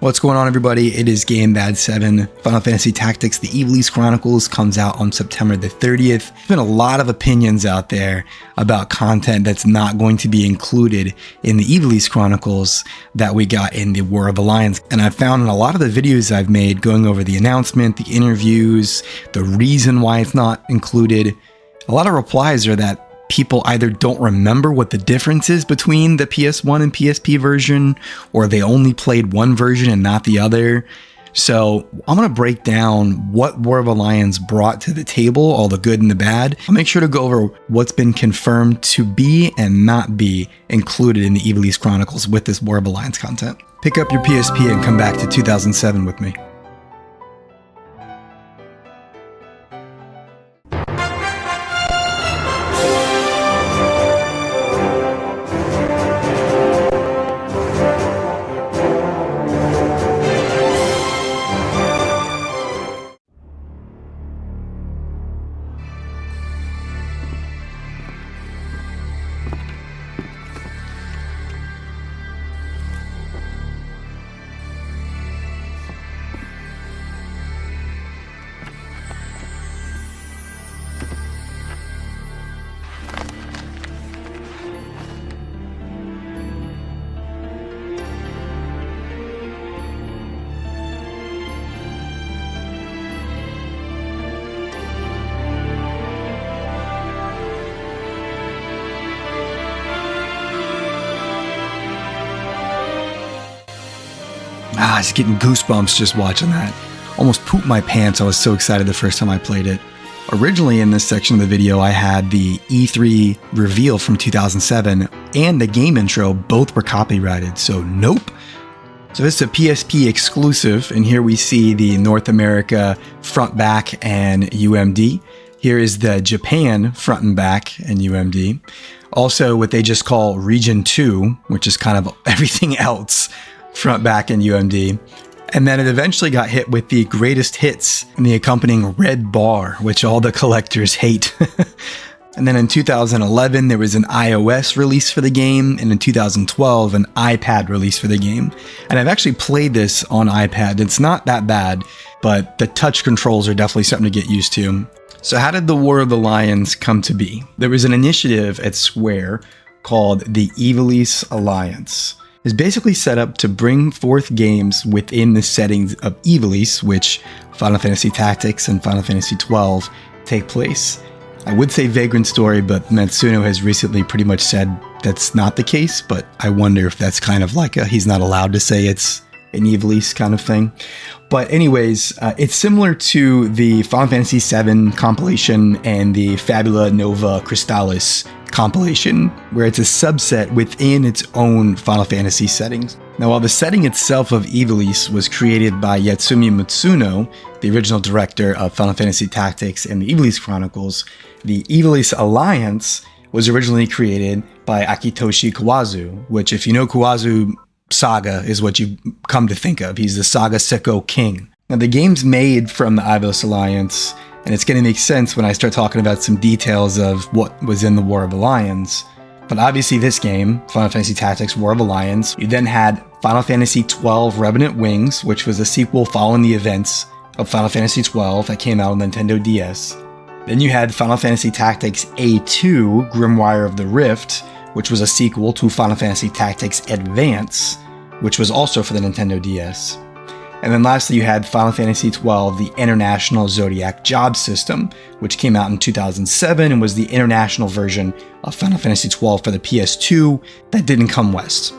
What's going on, everybody? It is GameBad7. Final Fantasy Tactics, the Ivalice Chronicles comes out on September the 30th. There's been a lot of opinions out there about content that's not going to be included in the Ivalice Chronicles that we got in the War of the Lions. And I've found in a lot of the videos I've made going over the announcement, the interviews, the reason why it's not included, a lot of replies are that people either don't remember what the difference is between the PS1 and PSP version, or they only played one version and not the other. So I'm going to break down what War of the Lions brought to the table, all the good and the bad. I'll make sure to go over what's been confirmed to be and not be included in the Ivalice Chronicles with this War of the Lions content. Pick up your PSP and come back to 2007 with me. I was getting goosebumps just watching that. Almost pooped my pants. I was so excited the first time I played it. Originally in this section of the video, I had the E3 reveal from 2007 and the game intro. Both were copyrighted, so nope. So this is a PSP exclusive, and here we see the North America front, back, and UMD. Here is the Japan front and back and UMD. Also what they just call Region 2, which is kind of everything else, front, back, and UMD. And then it eventually got hit with the greatest hits and the accompanying red bar, which all the collectors hate. And then in 2011, there was an iOS release for the game, and in 2012, an iPad release for the game. And I've actually played this on iPad. It's not that bad, but the touch controls are definitely something to get used to. So how did the War of the Lions come to be? There was an initiative at Square called the Ivalice Alliance. Is basically set up to bring forth games within the settings of Ivalice, which Final Fantasy Tactics and Final Fantasy XII take place. I would say Vagrant Story, but Matsuno has recently pretty much said that's not the case, but I wonder if that's kind of like he's not allowed to say it's an Ivalice kind of thing. But anyways, it's similar to the Final Fantasy VII compilation and the Fabula Nova Crystallis compilation, where it's a subset within its own Final Fantasy settings. Now, while the setting itself of Ivalice was created by Yatsumi Matsuno, the original director of Final Fantasy Tactics and the Ivalice Chronicles, the Ivalice Alliance was originally created by Akitoshi Kawazu, which, if you know Kawazu Saga, is what you come to think of. He's the Saga Sekko king. Now, the game's made from the Ivalice Alliance, and it's going to make sense when I start talking about some details of what was in the War of the Lions. But obviously this game, Final Fantasy Tactics War of the Lions, you then had Final Fantasy XII Revenant Wings, which was a sequel following the events of Final Fantasy XII that came out on Nintendo DS. Then you had Final Fantasy Tactics A2 Grimoire of the Rift, which was a sequel to Final Fantasy Tactics Advance, which was also for the Nintendo DS. And then lastly, you had Final Fantasy XII, the International Zodiac Job System, which came out in 2007 and was the international version of Final Fantasy XII for the PS2 that didn't come west.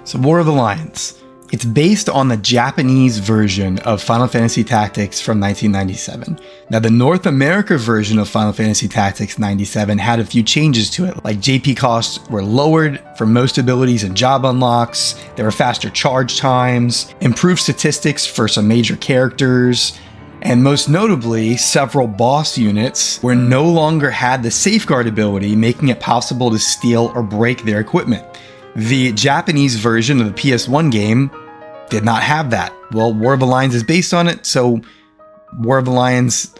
So War of the Lions. It's based on the Japanese version of Final Fantasy Tactics from 1997. Now, the North America version of Final Fantasy Tactics 97 had a few changes to it, like JP costs were lowered for most abilities and job unlocks, there were faster charge times, improved statistics for some major characters, and most notably, several boss units were no longer had the safeguard ability, making it possible to steal or break their equipment. The Japanese version of the PS1 game did not have that. Well, War of the Lions is based on it, so War of the Lions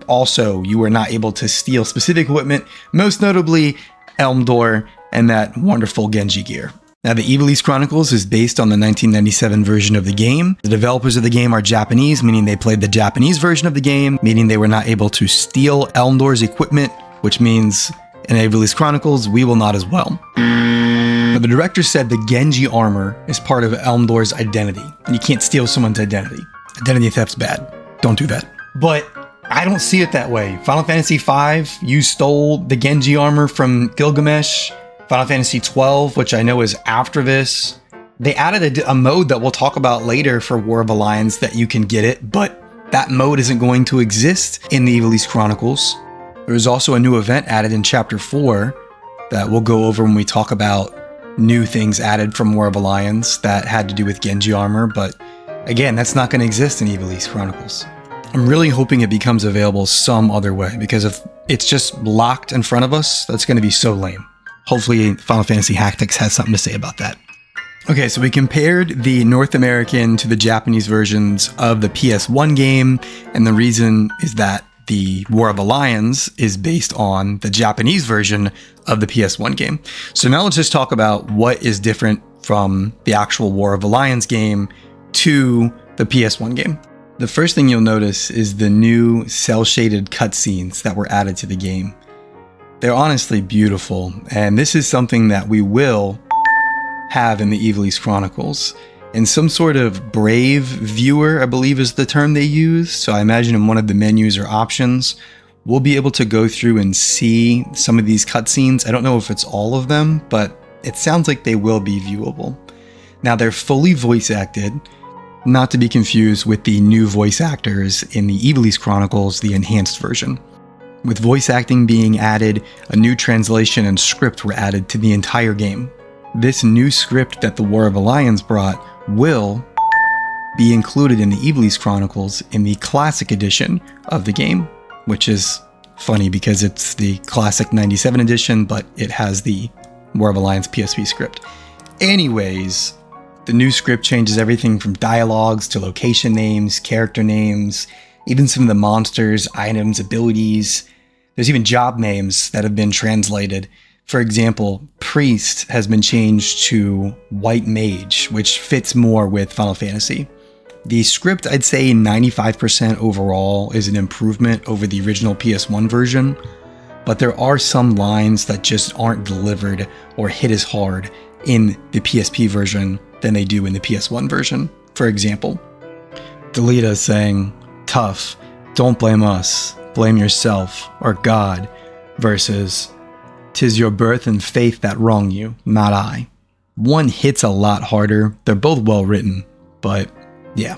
also, you were not able to steal specific equipment, most notably Elm Door and that wonderful Genji gear. Now, the Ivalice Chronicles is based on the 1997 version of the game. The developers of the game are Japanese, meaning they played the Japanese version of the game, meaning they were not able to steal Elmdor's equipment, which means in Ivalice Chronicles, we will not as well. But the director said the Genji armor is part of Elmdor's identity, and you can't steal someone's identity. Identity theft's bad. Don't do that. But I don't see it that way. Final Fantasy V, you stole the Genji armor from Gilgamesh. Final Fantasy XII, which I know is after this, they added a mode that we'll talk about later for War of Alliance that you can get it, but that mode isn't going to exist in the Ivalice Chronicles. There's also a new event added in Chapter 4 that we'll go over when we talk about new things added from War of Alliance that had to do with Genji armor, but again, that's not going to exist in Ivalice Chronicles. I'm really hoping it becomes available some other way, because if it's just locked in front of us, that's going to be so lame. Hopefully Final Fantasy Tactics has something to say about that. Okay, so we compared the North American to the Japanese versions of the PS1 game, and the reason is that the War of Alliance is based on the Japanese version of the PS1 game. So now let's just talk about what is different from the actual War of Alliance game to the PS1 game. The first thing you'll notice is the new cel-shaded cutscenes that were added to the game. They're honestly beautiful, and this is something that we will have in the Ivalice Chronicles. In some sort of Brave viewer, I believe is the term they use, so I imagine in one of the menus or options, we'll be able to go through and see some of these cutscenes. I don't know if it's all of them, but it sounds like they will be viewable. Now, they're fully voice acted, not to be confused with the new voice actors in the Ivalice Chronicles, the enhanced version. With voice acting being added, a new translation and script were added to the entire game. This new script that the War of Alliance brought will be included in the Ivalice Chronicles in the Classic Edition of the game, which is funny because it's the Classic 97 edition, but it has the War of Alliance PSP script. Anyways, the new script changes everything from dialogues to location names, character names, even some of the monsters, items, abilities. There's even job names that have been translated. For example, Priest has been changed to White Mage, which fits more with Final Fantasy. The script, I'd say 95% overall, is an improvement over the original PS1 version, but there are some lines that just aren't delivered or hit as hard in the PSP version than they do in the PS1 version. For example, Delita saying, "Tough, don't blame us, blame yourself or God," versus, "'Tis your birth and faith that wrong you, not I." One hits a lot harder. They're both well written, but yeah.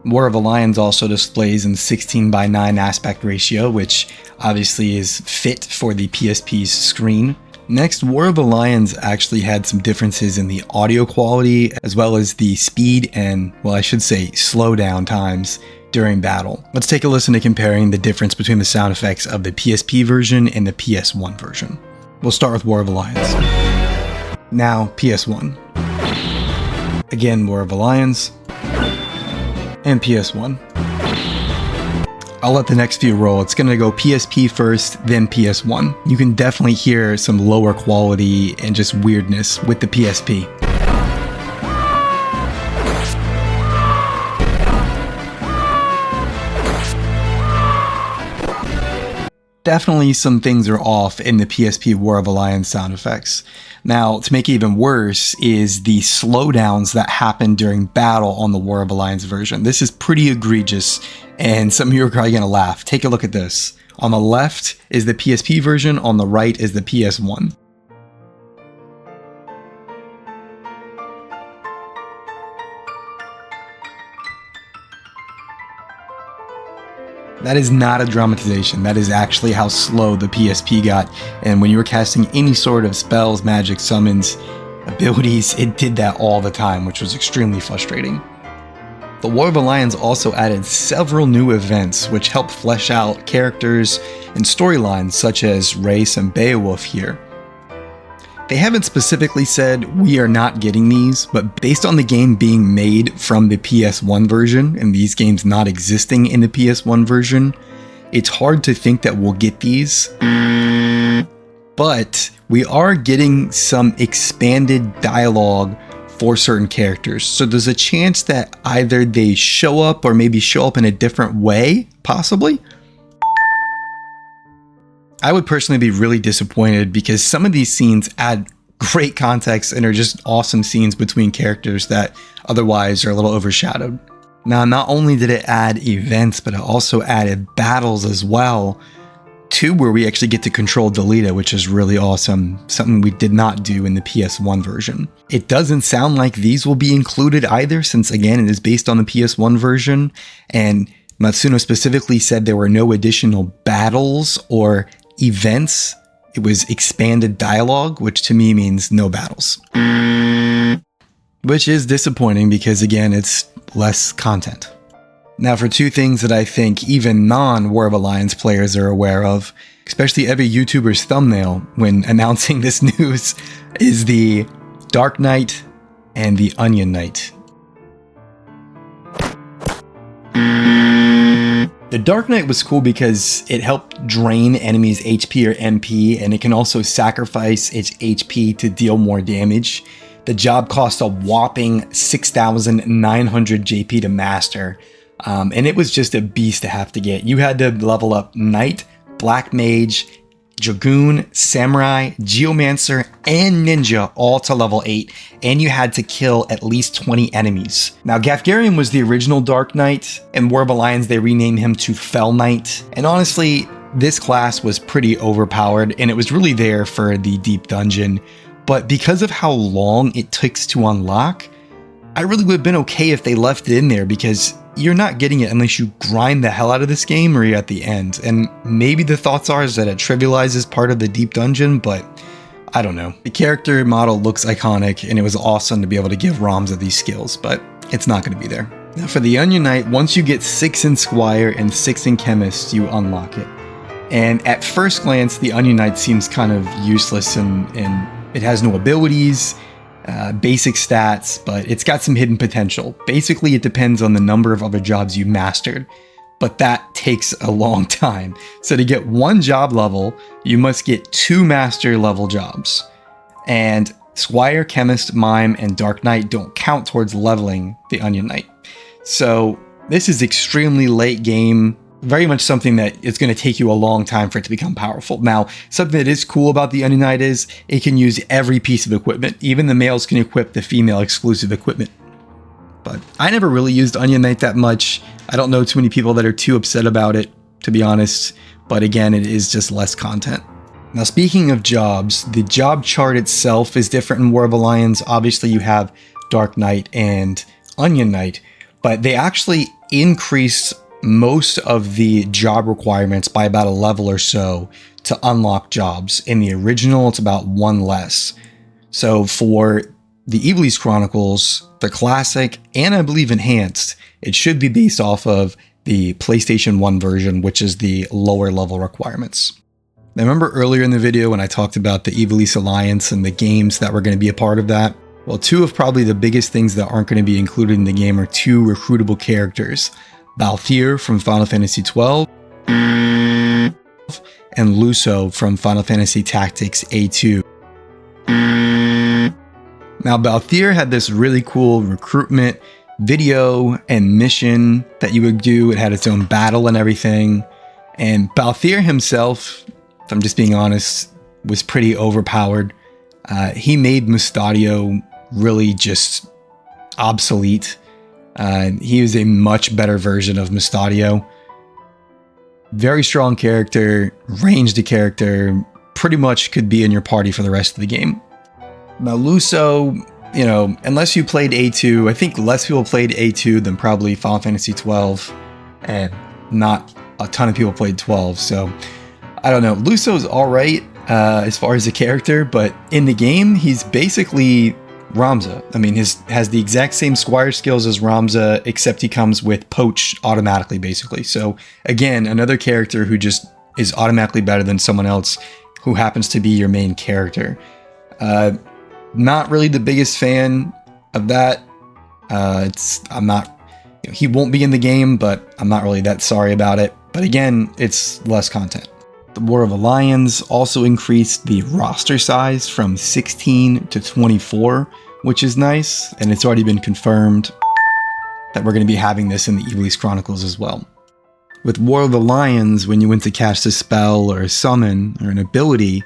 War of Alliance also displays in 16:9 aspect ratio, which obviously is fit for the PSP's screen. Next, War of Alliance actually had some differences in the audio quality, as well as the speed and, well, I should say, slowdown times during battle. Let's take a listen to comparing the difference between the sound effects of the PSP version and the PS1 version. We'll start with War of Alliance. Now, PS1. Again, War of Alliance. And PS1. I'll let the next few roll. It's gonna go PSP first, then PS1. You can definitely hear some lower quality and just weirdness with the PSP. Definitely some things are off in the PSP War of Alliance sound effects. Now, to make it even worse is the slowdowns that happen during battle on the War of Alliance version. This is pretty egregious, and some of you are probably gonna laugh. Take a look at this. On the left is the PSP version, on the right is the PS1. That is not a dramatization. That is actually how slow the PSP got. And when you were casting any sort of spells, magic, summons, abilities, it did that all the time, which was extremely frustrating. The War of Alliance also added several new events, which helped flesh out characters and storylines, such as Race and Beowulf here. They haven't specifically said we are not getting these, but based on the game being made from the PS1 version and these games not existing in the PS1 version, it's hard to think that we'll get these. but we are getting some expanded dialogue for certain characters. So there's a chance that either they show up or maybe show up in a different way, possibly. I would personally be really disappointed because some of these scenes add great context and are just awesome scenes between characters that otherwise are a little overshadowed. Now, not only did it add events, but it also added battles as well, to where we actually get to control Delita, which is really awesome, something we did not do in the PS1 version. It doesn't sound like these will be included either, since again, it is based on the PS1 version, and Matsuno specifically said there were no additional battles or events. It was expanded dialogue, which to me means no battles. Which is disappointing because again, it's less content. Now for two things that I think even non-War of Alliance players are aware of, especially every YouTuber's thumbnail when announcing this news, is the Dark Knight and the Onion Knight. The Dark Knight was cool because it helped drain enemies' HP or MP, and it can also sacrifice its HP to deal more damage. The job cost a whopping 6,900 JP to master, and it was just a beast to have to get. You had to level up Knight, Black Mage, Dragoon, Samurai, Geomancer, and Ninja all to level 8, and you had to kill at least 20 enemies. Now, Gafgarian was the original Dark Knight, and War of Alliance they renamed him to Fell Knight, and honestly, this class was pretty overpowered, and it was really there for the Deep Dungeon, but because of how long it takes to unlock, I really would have been okay if they left it in there because you're not getting it unless you grind the hell out of this game or you're at the end. And maybe the thoughts are is that it trivializes part of the Deep Dungeon, but I don't know. The character model looks iconic and it was awesome to be able to give Ramza these skills, but it's not going to be there. Now for the Onion Knight, once you get 6 in Squire and 6 in Chemist, you unlock it. And at first glance, the Onion Knight seems kind of useless and it has no abilities, basic stats, but it's got some hidden potential. Basically, it depends on the number of other jobs you mastered, but that takes a long time. So to get 1 job level, you must get 2 master level jobs. And Squire, Chemist, Mime, and Dark Knight don't count towards leveling the Onion Knight. So this is extremely late game, very much something that it's going to take you a long time for it to become powerful. Now, something that is cool about the Onion Knight is it can use every piece of equipment. Even the males can equip the female exclusive equipment. But I never really used Onion Knight that much. I don't know too many people that are too upset about it, to be honest. But again, it is just less content. Now, speaking of jobs, the job chart itself is different in War of Alliance. Obviously, you have Dark Knight and Onion Knight, but they actually increased most of the job requirements by about a level or so to unlock jobs. In the original, it's about 1 less. So for the Ivalice Chronicles, the Classic, and I believe Enhanced, it should be based off of the PlayStation 1 version, which is the lower level requirements. Now, remember earlier in the video when I talked about the Ivalice Alliance and the games that were going to be a part of that? Well, 2 of probably the biggest things that aren't going to be included in the game are 2 recruitable characters. Balthier from Final Fantasy XII, and Luso from Final Fantasy Tactics A2. Now, Balthier had this really cool recruitment video and mission that you would do. It had its own battle and everything. And Balthier himself, if I'm just being honest, was pretty overpowered. He made Mustadio really just obsolete. He was a much better version of Mustadio. Very strong character, ranged character, pretty much could be in your party for the rest of the game. Now Luso, you know, unless you played A2, I think less people played A2 than probably Final Fantasy 12, and not a ton of people played 12, so I don't know. Luso's alright as far as a character, but in the game, he's basically Ramza. I mean, has the exact same Squire skills as Ramza, except he comes with Poach automatically, basically. So again, another character who just is automatically better than someone else who happens to be your main character. Not really the biggest fan of that. I'm not, you know, he won't be in the game, but I'm not really that sorry about it. But again, it's less content. The War of the Lions also increased the roster size from 16 to 24, which is nice, and it's already been confirmed that we're going to be having this in the Ivalice Chronicles as well. With War of the Lions, when you went to cast a spell or a summon or an ability,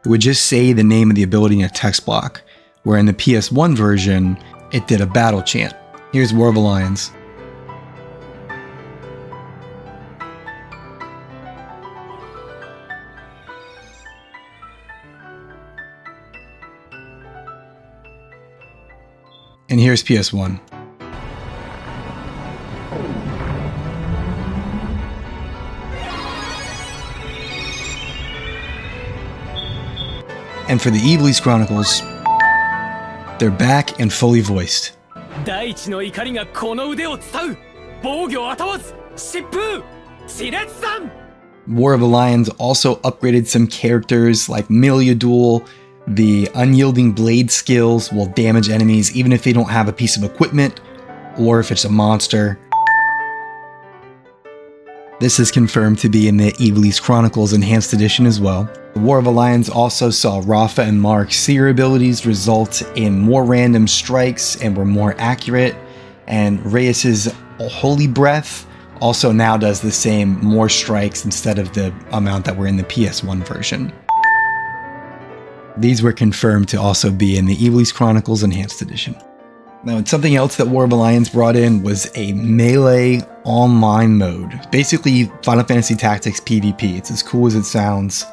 it would just say the name of the ability in a text block, where in the PS1 version, it did a battle chant. Here's War of the Lions. And here's PS1. And for the Ivalice Chronicles, they're back and fully voiced. War of the Lions also upgraded some characters like Melee Duel. The unyielding blade skills will damage enemies even if they don't have a piece of equipment or if it's a monster. This is confirmed to be in the Ivalice Chronicles Enhanced Edition as well. The War of the Lions also saw Rafa and Mark's seer abilities result in more random strikes and were more accurate, and Reyes's Holy Breath also now does the same, more strikes instead of the amount that were in the PS1 version. These were confirmed to also be in the Ivalice Chronicles Enhanced Edition. Now, something else that War of the Lions brought in was a melee online mode. Basically, Final Fantasy Tactics PvP. It's as cool as it sounds.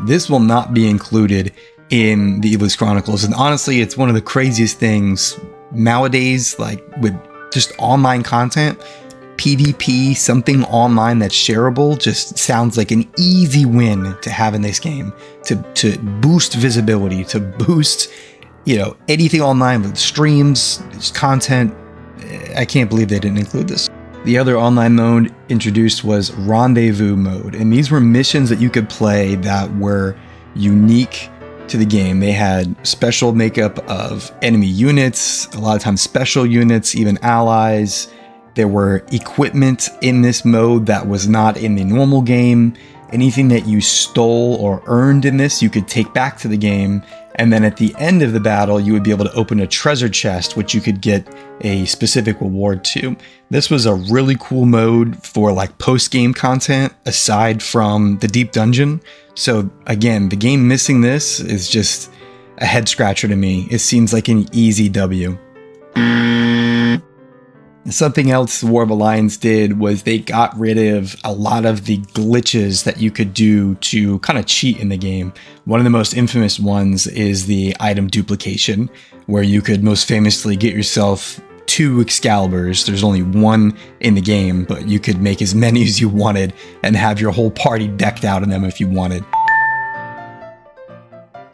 This will not be included in the Ivalice Chronicles, and honestly, it's one of the craziest things nowadays, like with just online content. PvP, something online that's shareable, just sounds like an easy win to have in this game. To boost visibility, to boost, anything online with streams, content. I can't believe they didn't include this. The other online mode introduced was Rendezvous mode, and these were missions that you could play that were unique to the game. They had special makeup of enemy units, a lot of times special units, even allies. There were equipment in this mode that was not in the normal game. Anything that you stole or earned in this, you could take back to the game. And then at the end of the battle, you would be able to open a treasure chest, which you could get a specific reward to. This was a really cool mode for like post-game content, aside from the deep dungeon. So again, the game missing this is just a head scratcher to me. It seems like an easy W. Something else War of the Lions did was they got rid of a lot of the glitches that you could do to kind of cheat in the game. One of the most infamous ones is the item duplication, where you could most famously get yourself 2 Excaliburs. There's only one in the game, but you could make as many as you wanted and have your whole party decked out in them if you wanted.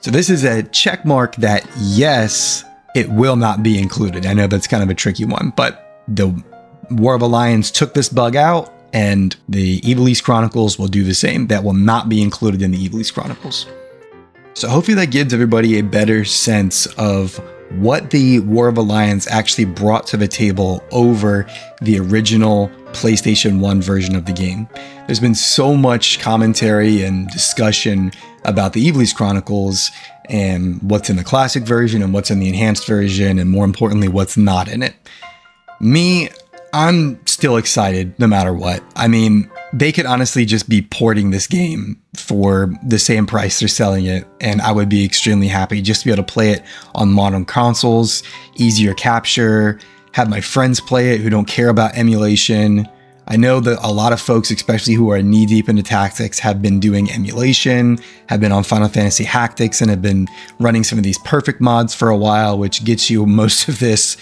So this is a check mark that yes, it will not be included. I know that's kind of a tricky one, but the War of the Lions took this bug out, and the Ivalice Chronicles will do the same. That will not be included in the Ivalice Chronicles. So hopefully that gives everybody a better sense of what the War of the Lions actually brought to the table over the original PlayStation 1 version of the game. There's been so much commentary and discussion about the Ivalice Chronicles and what's in the classic version and what's in the enhanced version, and more importantly, what's not in it. Me, I'm still excited no matter what. I mean, they could honestly just be porting this game for the same price they're selling it, and I would be extremely happy just to be able to play it on modern consoles, easier capture, have my friends play it who don't care about emulation. I know that a lot of folks, especially who are knee-deep into tactics, have been doing emulation, have been on Final Fantasy Tactics, and have been running some of these perfect mods for a while, which gets you most of this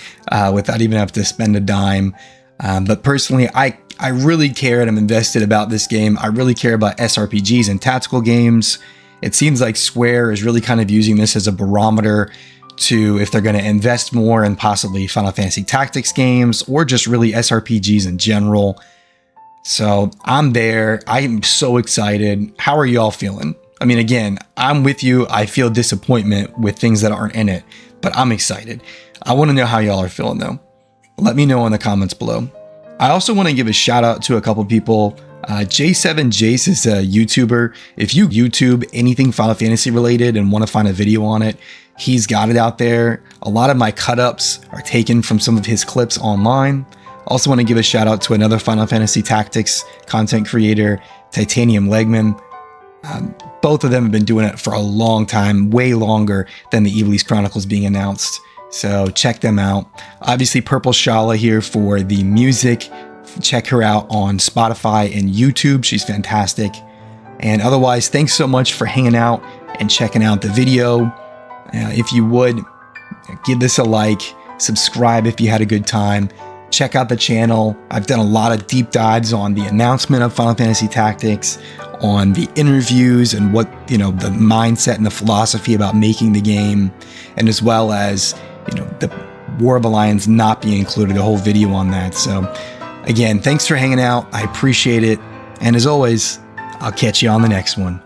without even having to spend a dime. But personally, I really care and I'm invested about this game. I really care about SRPGs and tactical games. It seems like Square is really kind of using this as a barometer to if they're going to invest more in possibly Final Fantasy Tactics games or just really SRPGs in general. So I'm there. I'm so excited. How are y'all feeling? I mean, again, I'm with you. I feel disappointment with things that aren't in it, but I'm excited. I want to know how y'all are feeling though. Let me know in the comments below. I also want to give a shout out to a couple people. J7 Jace is a YouTuber. If you YouTube anything Final Fantasy related and want to find a video on it, he's got it out there. A lot of my cut-ups are taken from some of his clips online. Also want to give a shout out to another Final Fantasy Tactics content creator, TitaniumLegMan. Both of them have been doing it for a long time, way longer than the Ivalice Chronicles being announced. So check them out. Obviously, Purple Shala here for the music. Check her out on Spotify and YouTube. She's fantastic. And otherwise, thanks so much for hanging out and checking out the video. If you would, give this a like, subscribe if you had a good time. Check out the channel. I've done a lot of deep dives on the announcement of Final Fantasy Tactics, on the interviews and what, the mindset and the philosophy about making the game, and as well as, the War of Alliance not being included, a whole video on that. So again, thanks for hanging out. I appreciate it. And as always, I'll catch you on the next one.